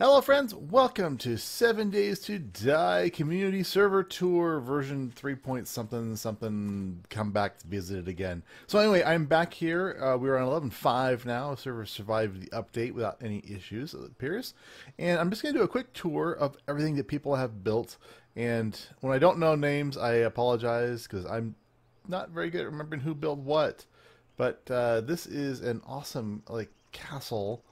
Hello friends, welcome to 7 Days to Die Community Server Tour version 3 point something something, come back to visit it again. So anyway, I'm back here. We're on 11.5 now. The server survived the update without any issues, it appears. And I'm just going to do a quick tour of everything that people have built. And when I don't know names, I apologize because I'm not very good at remembering who built what. But this is an awesome castle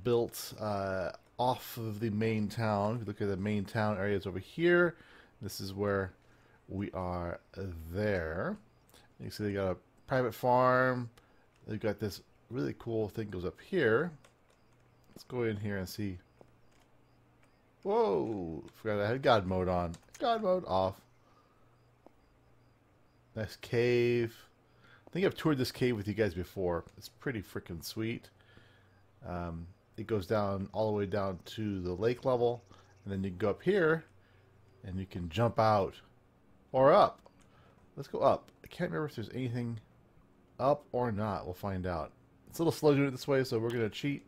built off of the main town. If you look at the main town areas over here, this is where we are there. You see they got a private farm. They've got this really cool thing goes up here. Let's go in here and see. Whoa! Forgot I had God mode on. God mode off. Nice cave. I think I've toured this cave with you guys before. It's pretty freaking sweet. It goes down all the way down to the lake level, and then you can go up here and you can jump out or up. Let's go up. I can't remember if there's anything up or not. We'll find out. It's a little slow doing it this way, so we're gonna cheat.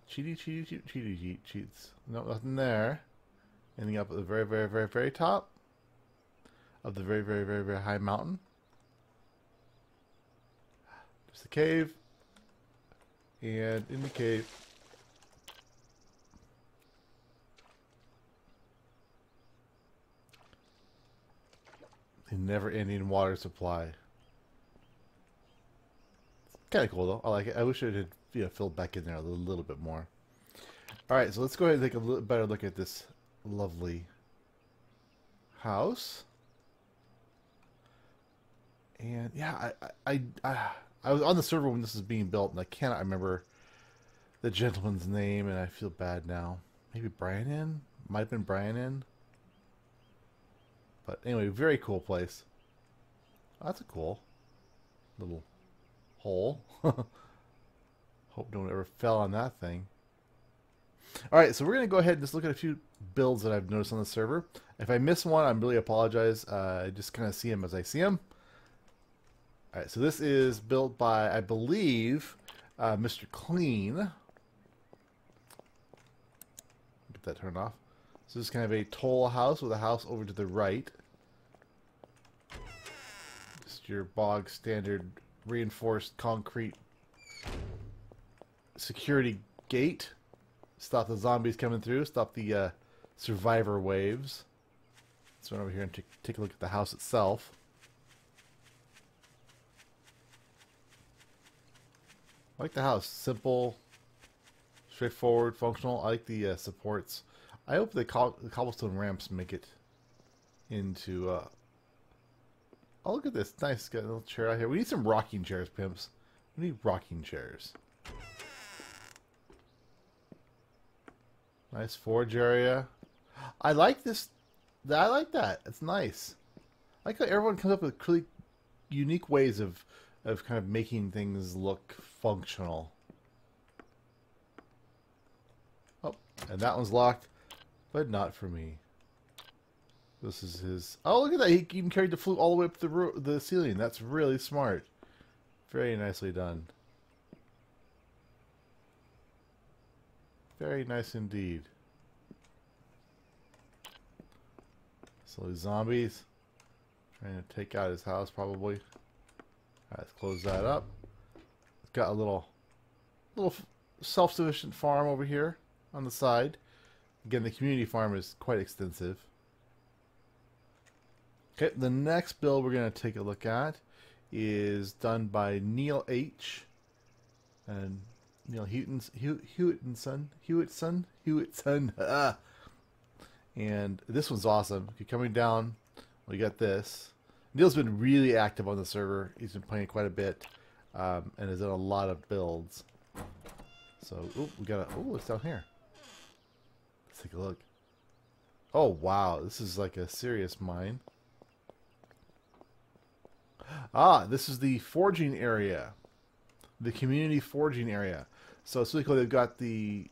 Cheats. No, nothing there. Ending up at the very top of the very high mountain. There's the cave. And in the cave, the never-ending water supply. It's kind of cool though. I like it. I wish it had filled back in there a little bit more. All right, so let's go ahead and take a little better look at this lovely house. And yeah, I was on the server when this was being built, and I cannot remember the gentleman's name, and I feel bad now. Maybe Brian? Might have been Brian. But anyway, very cool place. Oh, that's a cool little hole. Hope no one ever fell on that thing. Alright, so we're going to go ahead and just look at a few builds that I've noticed on the server. If I miss one, I really apologize. I just kind of see them as I see them. Alright, so this is built by, I believe, Mr. Clean. Get that turned off. So this is kind of a toll house with a house over to the right. Just your bog standard reinforced concrete security gate. Stop the zombies coming through. Stop the survivor waves. Let's run over here and take a look at the house itself. I like the house. Simple, straightforward, functional. I like the supports. I hope the cobblestone ramps make it into... Oh, look at this. Nice. Got a little chair out here. We need some rocking chairs, pimps. We need rocking chairs. Nice forge area. I like this. I like that. It's nice. I like how everyone comes up with really unique ways of kind of making things look functional. Oh, and that one's locked, but not for me. This is his... Oh, look at that. He even carried the flute all the way up the ceiling. That's really smart. Very nicely done. Very nice indeed. So these zombies trying to take out his house probably. Alright, let's close that up. It's got a little self-sufficient farm over here on the side. Again, the community farm is quite extensive. Okay, the next build we're going to take a look at is done by Neilh H. And Neilh Hewitson. And this one's awesome. If you're coming down, we got this. Neil's been really active on the server. He's been playing quite a bit, and has done a lot of builds. So, we got a... Oh, it's down here. Let's take a look. Oh, wow. This is like a serious mine. Ah, this is the forging area. The community forging area. So, it's really cool. They've got the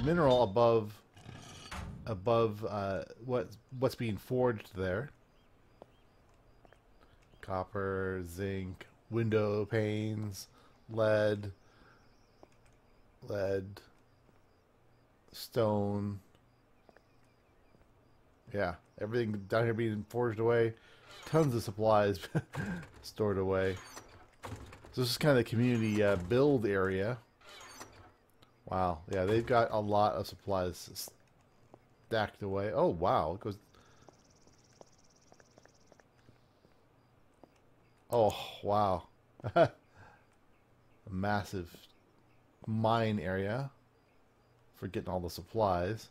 mineral above what's being forged there. Copper, zinc, window panes, lead, lead, stone. Yeah, everything down here being forged away. Tons of supplies stored away. So this is kind of the community build area. Wow, yeah, they've got a lot of supplies stacked away. Oh, wow. It goes... Oh, wow. A massive mine area for getting all the supplies.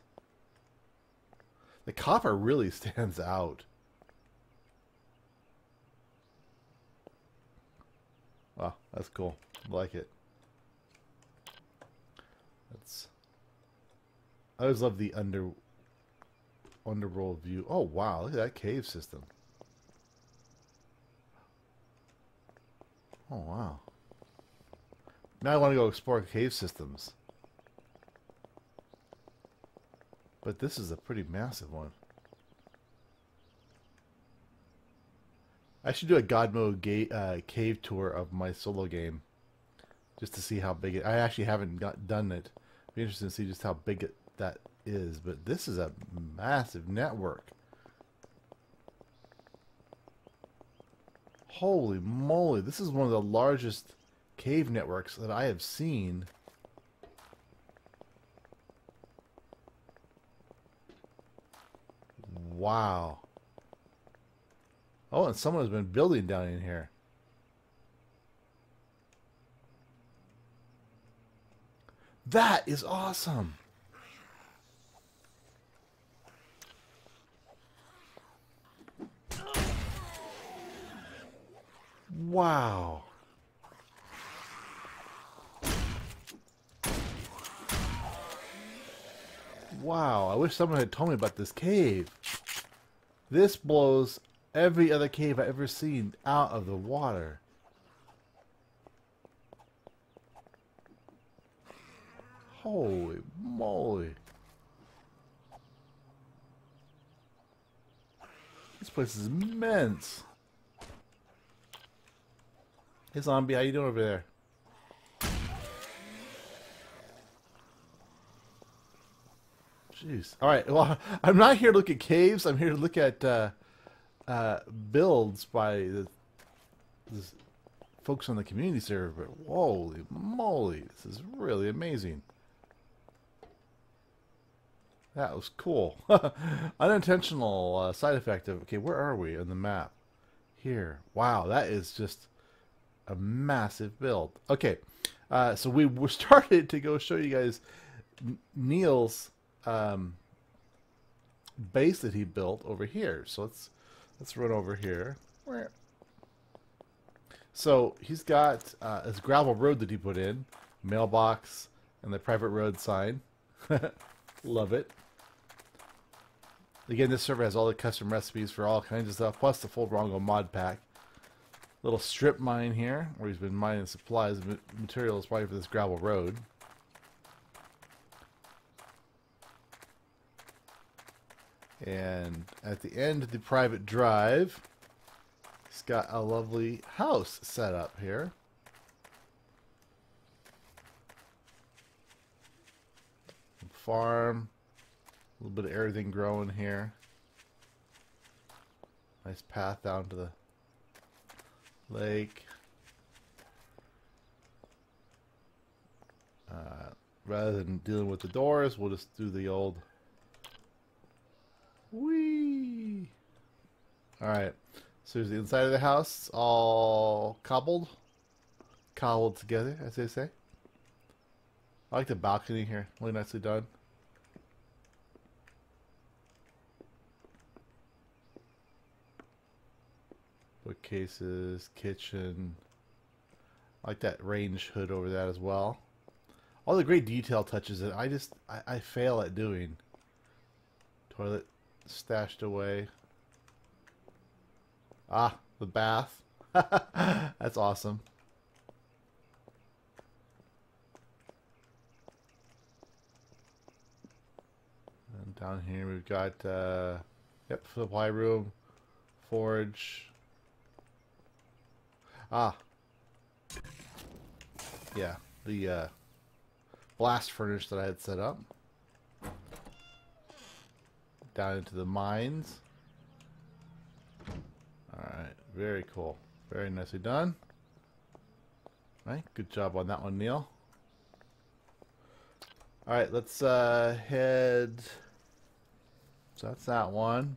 The copper really stands out. Wow, that's cool. I like it. That's... I always love the underworld view. Oh wow, look at that cave system. Oh wow. Now I want to go explore cave systems. But this is a pretty massive one. I should do a God Mode cave tour of my solo game. Just to see how big it... I actually haven't done it. It'd be interesting to see just how big that is. But this is a massive network. Holy moly. This is one of the largest cave networks that I have seen. Wow. Oh, and someone has been building down in here. That is awesome. Wow. Wow, I wish someone had told me about this cave. This blows every other cave I've ever seen out of the water. Holy moly. This place is immense. Hey zombie, how you doing over there? Jeez. Alright, well, I'm not here to look at caves. I'm here to look at builds by the folks on the community server. But holy moly, this is really amazing. That was cool. Unintentional side effect of... Okay, where are we on the map? Here. Wow, that is just a massive build. Okay, so we started to go show you guys Neilh's base that he built over here. So let's run over here. So he's got his gravel road that he put in, mailbox, and the private road sign. Love it. Again, this server has all the custom recipes for all kinds of stuff, plus the full Rongo mod pack. Little strip mine here, where he's been mining supplies and materials probably for this gravel road. And at the end of the private drive, he's got a lovely house set up here. Farm. A little bit of everything growing here. Nice path down to the lake. Rather than dealing with the doors, we'll just do the old whee. Alright, so here's the inside of the house. It's all cobbled together, as they say. I like the balcony here, really nicely done. Bookcases, kitchen. I like that range hood over that as well. All the great detail touches that I fail at doing. Toilet stashed away. Ah, the bath. That's awesome. And down here we've got yep, supply room, forge. Ah. Yeah, the blast furnace that I had set up. Down into the mines. Alright, very cool. Very nicely done. Alright, good job on that one, Neil. Alright, let's head... So that's that one.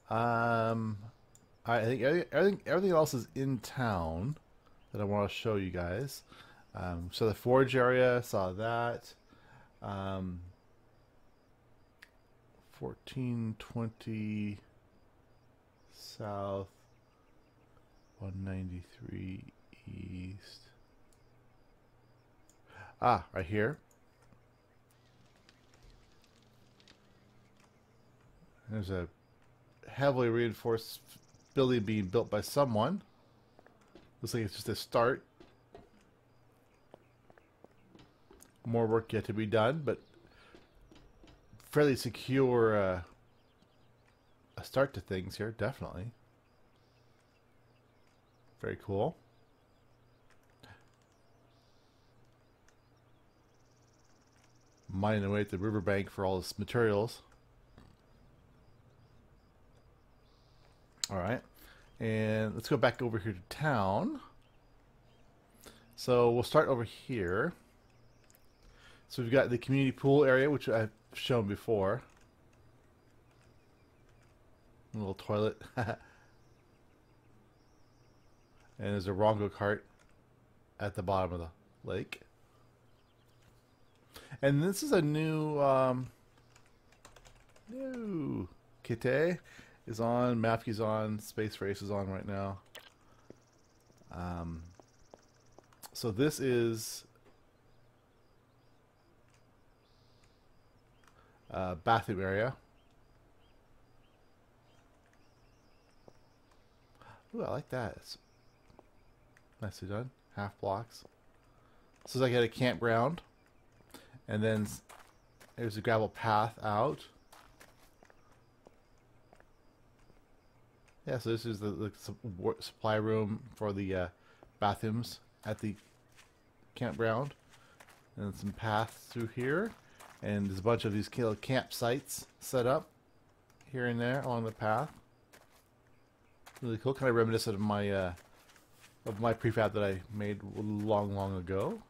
Alright, I think everything else is in town that I want to show you guys. So the forge area, saw that. 1420 south, 193 east. Ah, right here. There's a heavily reinforced building being built by someone. Looks like it's just a start. More work yet to be done, but fairly secure a start to things here, definitely. Very cool. Mining away at the riverbank for all this materials. Alright, and let's go back over here to town. So we'll start over here. So we've got the community pool area, which I've shown before. A little toilet. And there's a Rongo cart at the bottom of the lake. And this is a new Kite is on, Mafke's on, Space Race is on right now. So this is bathroom area. Ooh, I like that. It's nicely done. Half blocks. This is like at a campground. And then there's a gravel path out. Yeah, so this is the supply room for the bathrooms at the campground. And some paths through here. And there's a bunch of these campsites set up here and there along the path. Really cool, kind of reminiscent of my prefab that I made long ago.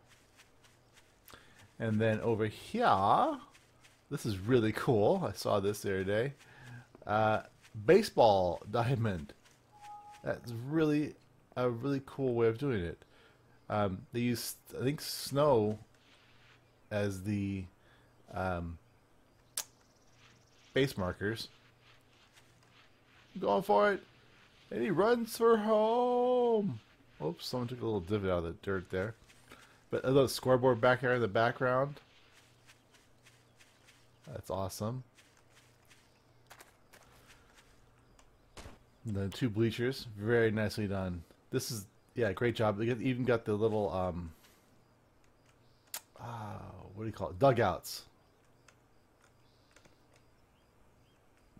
And then over here, this is really cool. I saw this the other day. Baseball diamond. That's really a really cool way of doing it. They use, I think, snow as the base markers. Going for it, and he runs for home. Oops, someone took a little divot out of the dirt there. But a little scoreboard back there in the background. That's awesome. And then two bleachers, very nicely done. This is, yeah, great job. They even got the little what do you call it? Dugouts.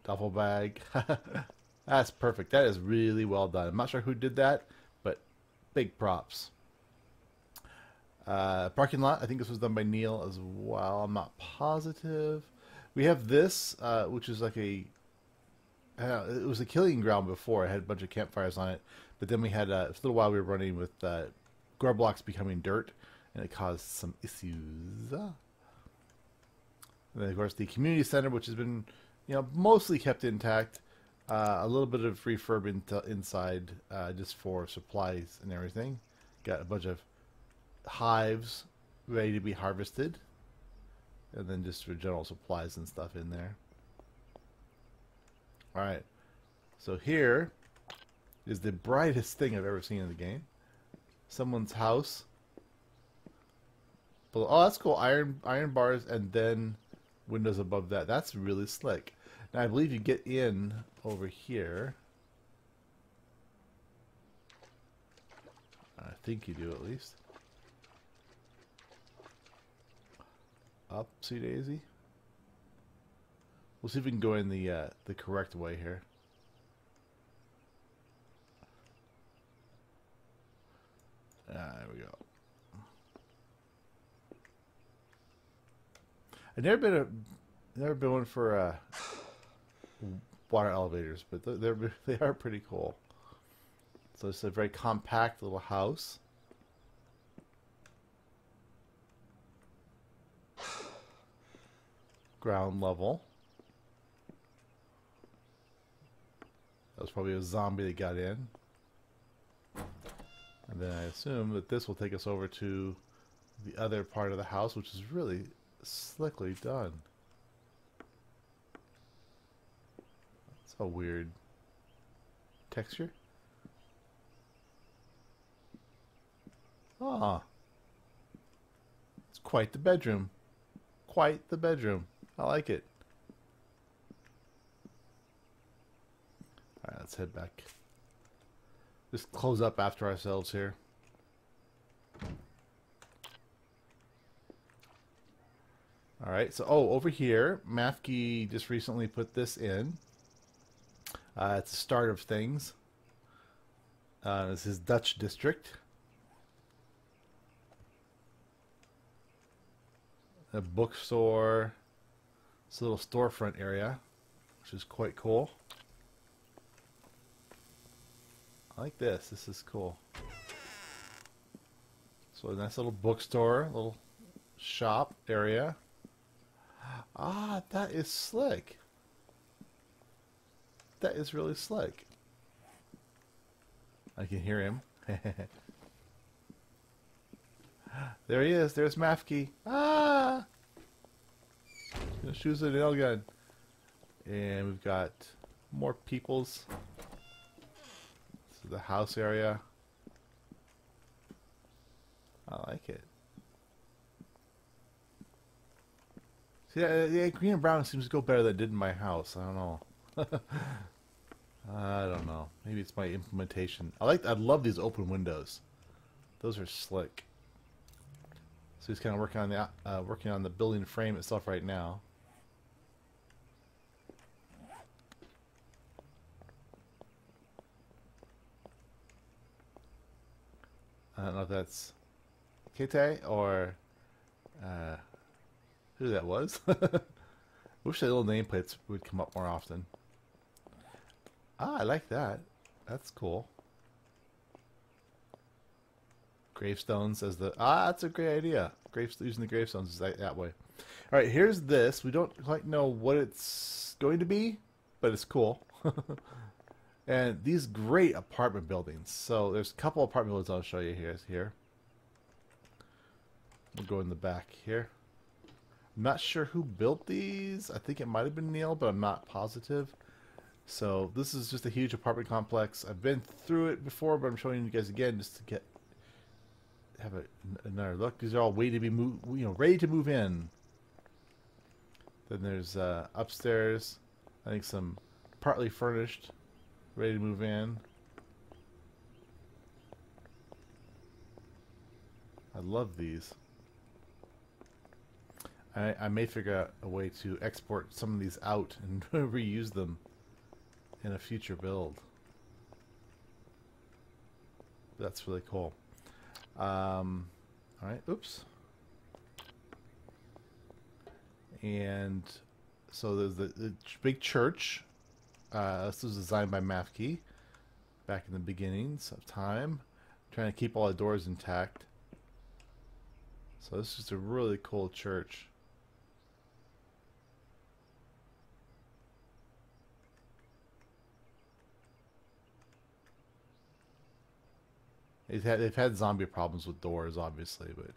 Duffel bag. That's perfect. That is really well done. I'm not sure who did that, but big props. Parking lot. I think this was done by Neilh as well. I'm not positive. We have this, which is like a... it was a killing ground before. It had a bunch of campfires on it. But then we had... a little while we were running with grow blocks becoming dirt. And it caused some issues. And then, of course, the community center, which has been, mostly kept intact. A little bit of refurb inside, just for supplies and everything. Got a bunch of hives ready to be harvested. And then just for general supplies and stuff in there. Alright. So here is the brightest thing I've ever seen in the game. Someone's house. Oh, that's cool. Iron bars and then windows above that. That's really slick. Now I believe you get in over here. I think you do at least. Upsy daisy. We'll see if we can go in the correct way here. There we go. I've never been one for water elevators, but they are pretty cool. So it's a very compact little house. Ground level. That was probably a zombie that got in. And then I assume that this will take us over to the other part of the house, which is really slickly done. That's a weird texture. Ah, it's quite the bedroom. Quite the bedroom. I like it. Alright, let's head back. Just close up after ourselves here. Alright, so over here, Mafke just recently put this in. It's the start of things. This is Dutch district. A bookstore. It's a little storefront area, which is quite cool. I like this. This is cool. So a nice little bookstore, little shop area. Ah, that is slick. That is really slick. I can hear him. There he is. There's Mafke. Ah! Gonna shoot a nail gun. And we've got more peoples. This is the house area. I like it. See, yeah, green and brown seems to go better than it did in my house. I don't know. I don't know. Maybe it's my implementation. I love these open windows. Those are slick. So he's kind of working on the building frame itself right now. I don't know if that's Kete or who that was. Wish the little nameplates would come up more often. Ah, I like that. That's cool. Gravestones as the... Ah, that's a great idea. Using the gravestones is that way. Alright, here's this. We don't quite know what it's going to be, but it's cool. And these great apartment buildings. So there's a couple apartment buildings I'll show you here. We'll go in the back here. I'm not sure who built these. I think it might have been Neilh, but I'm not positive. So this is just a huge apartment complex. I've been through it before, but I'm showing you guys again just to have another look. These are all ready to be ready to move in. Then there's upstairs. I think some partly furnished, ready to move in. I love these. I may figure out a way to export some of these out and reuse them in a future build. That's really cool. Alright, oops. And so there's the big church. This was designed by Mafke back in the beginnings of time. Trying to keep all the doors intact. So this is a really cool church. They've had zombie problems with doors, obviously, but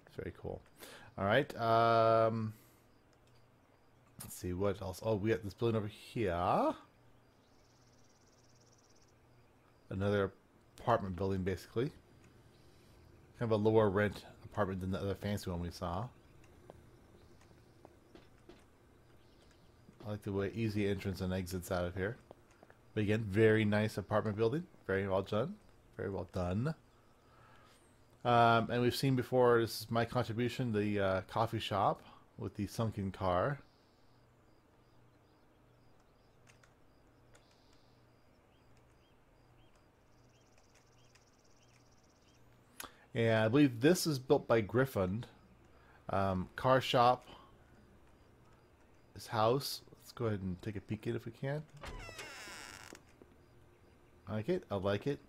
it's very cool. All right. Let's see what else. Oh, we got this building over here. Another apartment building, basically. Kind of a lower rent apartment than the other fancy one we saw. I like the way easy entrance and exits out of here. But again, very nice apartment building. Very well done. Very well done. And we've seen before, this is my contribution, the coffee shop with the sunken car. And I believe this is built by Griffond. Car shop his house. Let's go ahead and take a peek at it if we can. I like it. I like it.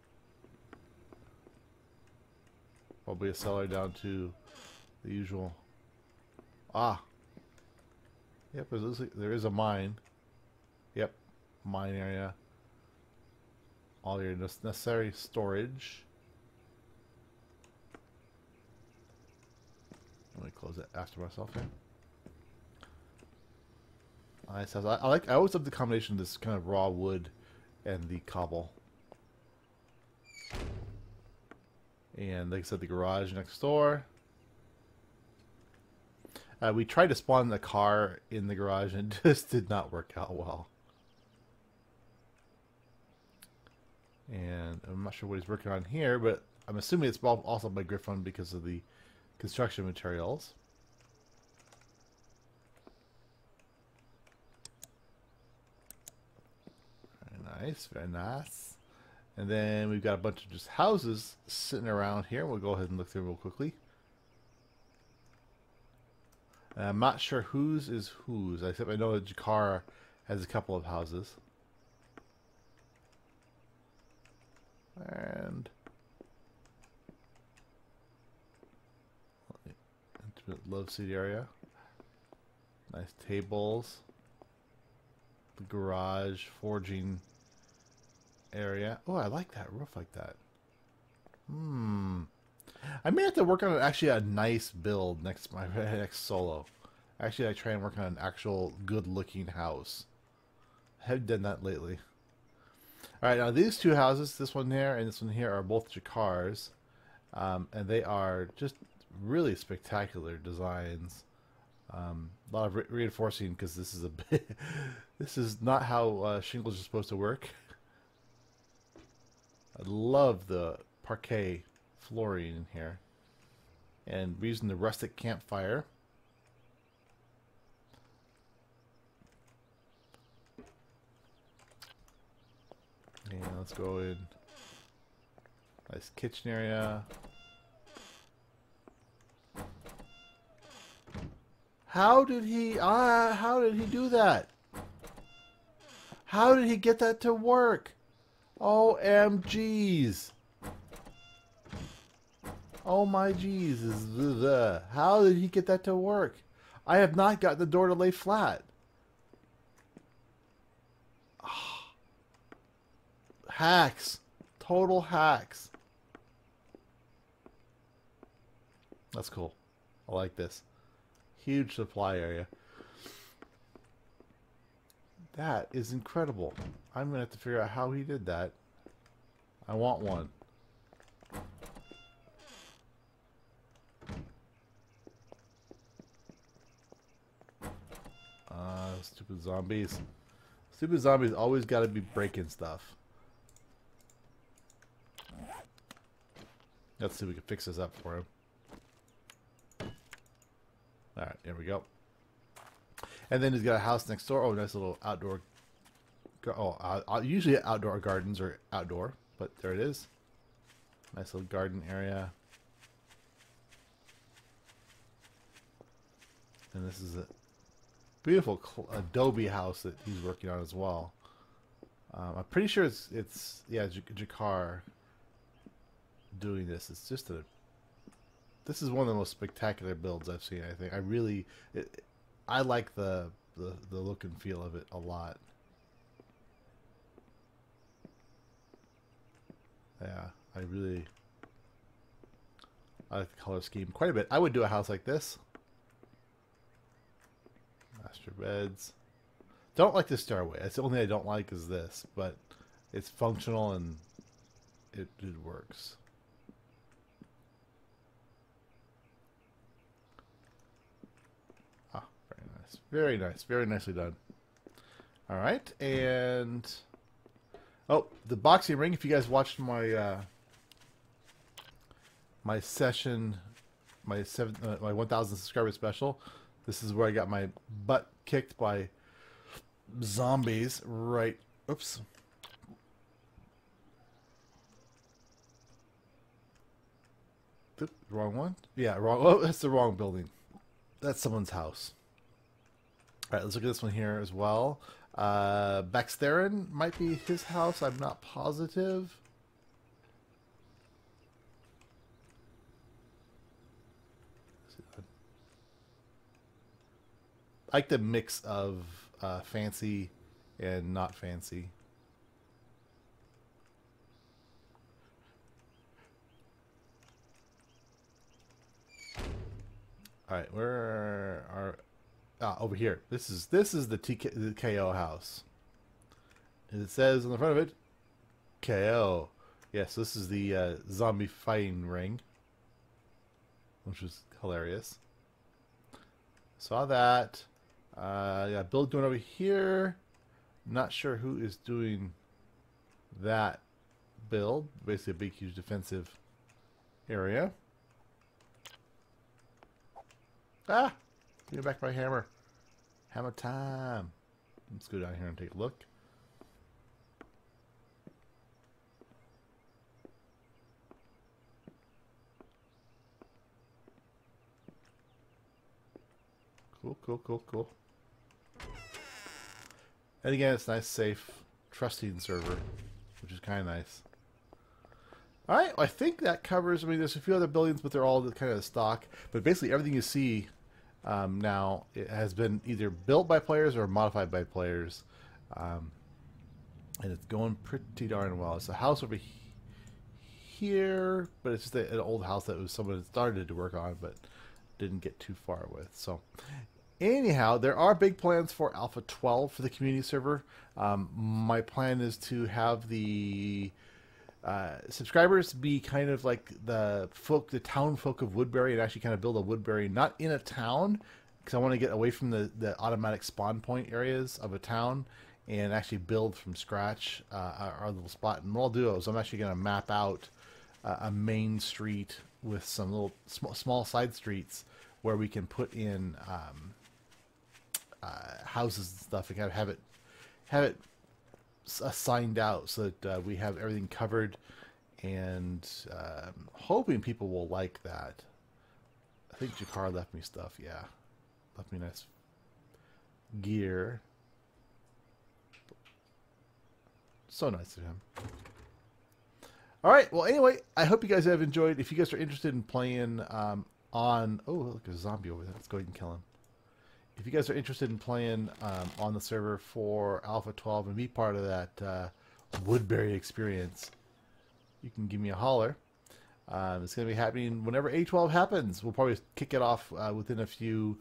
Probably a cellar down to the usual. Ah. Yep, it looks like there is a mine. Yep, mine area. All your necessary storage. Let me close it after myself here. Nice house. I always love the combination of this kind of raw wood and the cobble. And like I said, the garage next door. We tried to spawn a car in the garage and it just did not work out well. And I'm not sure what he's working on here, but I'm assuming it's also by Griffond because of the construction materials. Very nice, very nice. And then we've got a bunch of just houses sitting around here. We'll go ahead and look through real quickly. I'm not sure whose is whose, except I know that JehkarM has a couple of houses. And intimate love seat area. Nice tables. The garage, forging area. Oh, I like that roof like that. I may have to work on actually a nice build next my next solo. Actually, I try and work on an actual good-looking house. I haven't done that lately. All right, now these two houses, this one here and this one here, are both JehkarM's, and they are just really spectacular designs. A lot of reinforcing because this is a bit, this is not how shingles are supposed to work. I love the parquet flooring in here, and we're using the rustic campfire. And let's go in. Nice kitchen area. How did he do that? How did he get that to work? OMGs. Oh my Jesus. How did he get that to work? I have not got the door to lay flat. Hacks. Total hacks. That's cool. I like this. Huge supply area. That is incredible. I'm going to have to figure out how he did that. I want one. Stupid zombies. Stupid zombies always got to be breaking stuff. Let's see if we can fix this up for him. Alright, there we go. And then he's got a house next door. Oh, nice little outdoor. Usually outdoor gardens are outdoor, but there it is. Nice little garden area. And this is a beautiful adobe house that he's working on as well. I'm pretty sure it's yeah, JehkarM doing this. It's just this is one of the most spectacular builds I've seen. I think I like the look and feel of it a lot. Yeah, I like the color scheme quite a bit. I would do a house like this. Master beds. Don't like the stairway. That's the only thing I don't like is this, but it's functional and it works. Ah, very nice. Very nice. Very nicely done. All right, and oh, the boxing ring. If you guys watched my my session, my 1,000 subscriber special, this is where I got my butt kicked by zombies. Right. Oops. Wrong one? Yeah, wrong. Oh, that's the wrong building. That's someone's house. All right, let's look at this one here as well. Baxtherin might be his house. I'm not positive. I like the mix of fancy and not fancy. All right, where are over here? This is the KO house. And it says on the front of it, KO. Yes, this is the zombie fighting ring, which was hilarious. Saw that. Yeah, build going over here. Not sure who is doing that build. Basically, a big, huge defensive area. Ah! Give me back my hammer. Hammer time. Let's go down here and take a look. Cool, cool, cool, cool. And again, it's nice, safe, trusting server, which is kind of nice. Alright, well, I think that covers, I mean, there's a few other buildings, but they're all kind of stock. But basically, everything you see now, it has been either built by players or modified by players. And it's going pretty darn well. It's a house over here, but it's just an old house that was someone that started to work on, but didn't get too far with. So, anyhow, there are big plans for Alpha 12 for the community server. My plan is to have the subscribers be kind of like the town folk of Woodbury, and actually kind of build a Woodbury, not in a town, because I want to get away from the automatic spawn point areas of a town, and actually build from scratch our little spot. And what I'll do is I'm actually going to map out a main street with some little small side streets where we can put in houses and stuff, and kind of have it assigned out so that we have everything covered, and hoping people will like that. I think JehkarM left me stuff. Yeah, left me nice gear. So nice of him. All right. Well, anyway, I hope you guys have enjoyed. If you guys are interested in playing on... Oh, look, there's a zombie over there. Let's go ahead and kill him. If you guys are interested in playing on the server for Alpha 12 and be part of that Woodbury experience, you can give me a holler. It's going to be happening whenever A12 happens. We'll probably kick it off within a few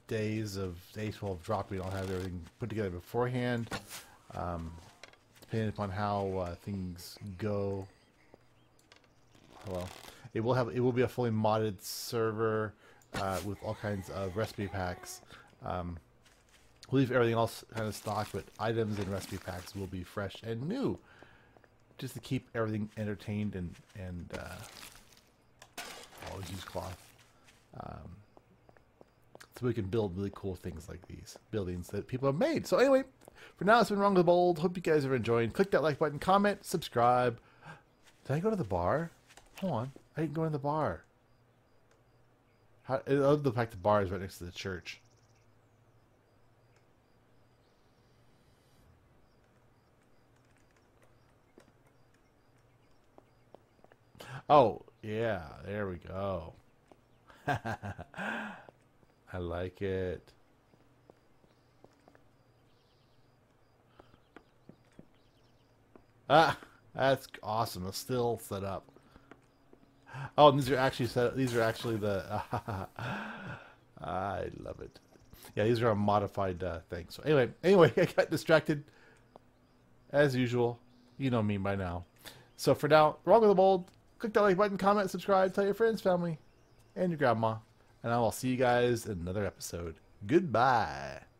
days of A12 dropping. I'll have everything put together beforehand. Depending upon how things go. Well, it will be a fully modded server with all kinds of recipe packs. We'll leave everything else kind of stock, but items and recipe packs will be fresh and new, just to keep everything entertained and always use cloth. So we can build really cool things like these buildings that people have made. So anyway, for now, it's been Rongo the Bold. Hope you guys are enjoying. Click that like button, comment, subscribe. Did I go to the bar? Hold on. I didn't go in the bar. I love the fact the bar is right next to the church. Oh, yeah. There we go. I like it. Ah, that's awesome. It's still set up. Oh, and these are actually set. These are actually the. I love it. Yeah, these are a modified thing. So anyway, I got distracted as usual. You know me by now. So for now, Rongo the Bold. Click that like button, comment, subscribe, tell your friends, family, and your grandma. And I will see you guys in another episode. Goodbye.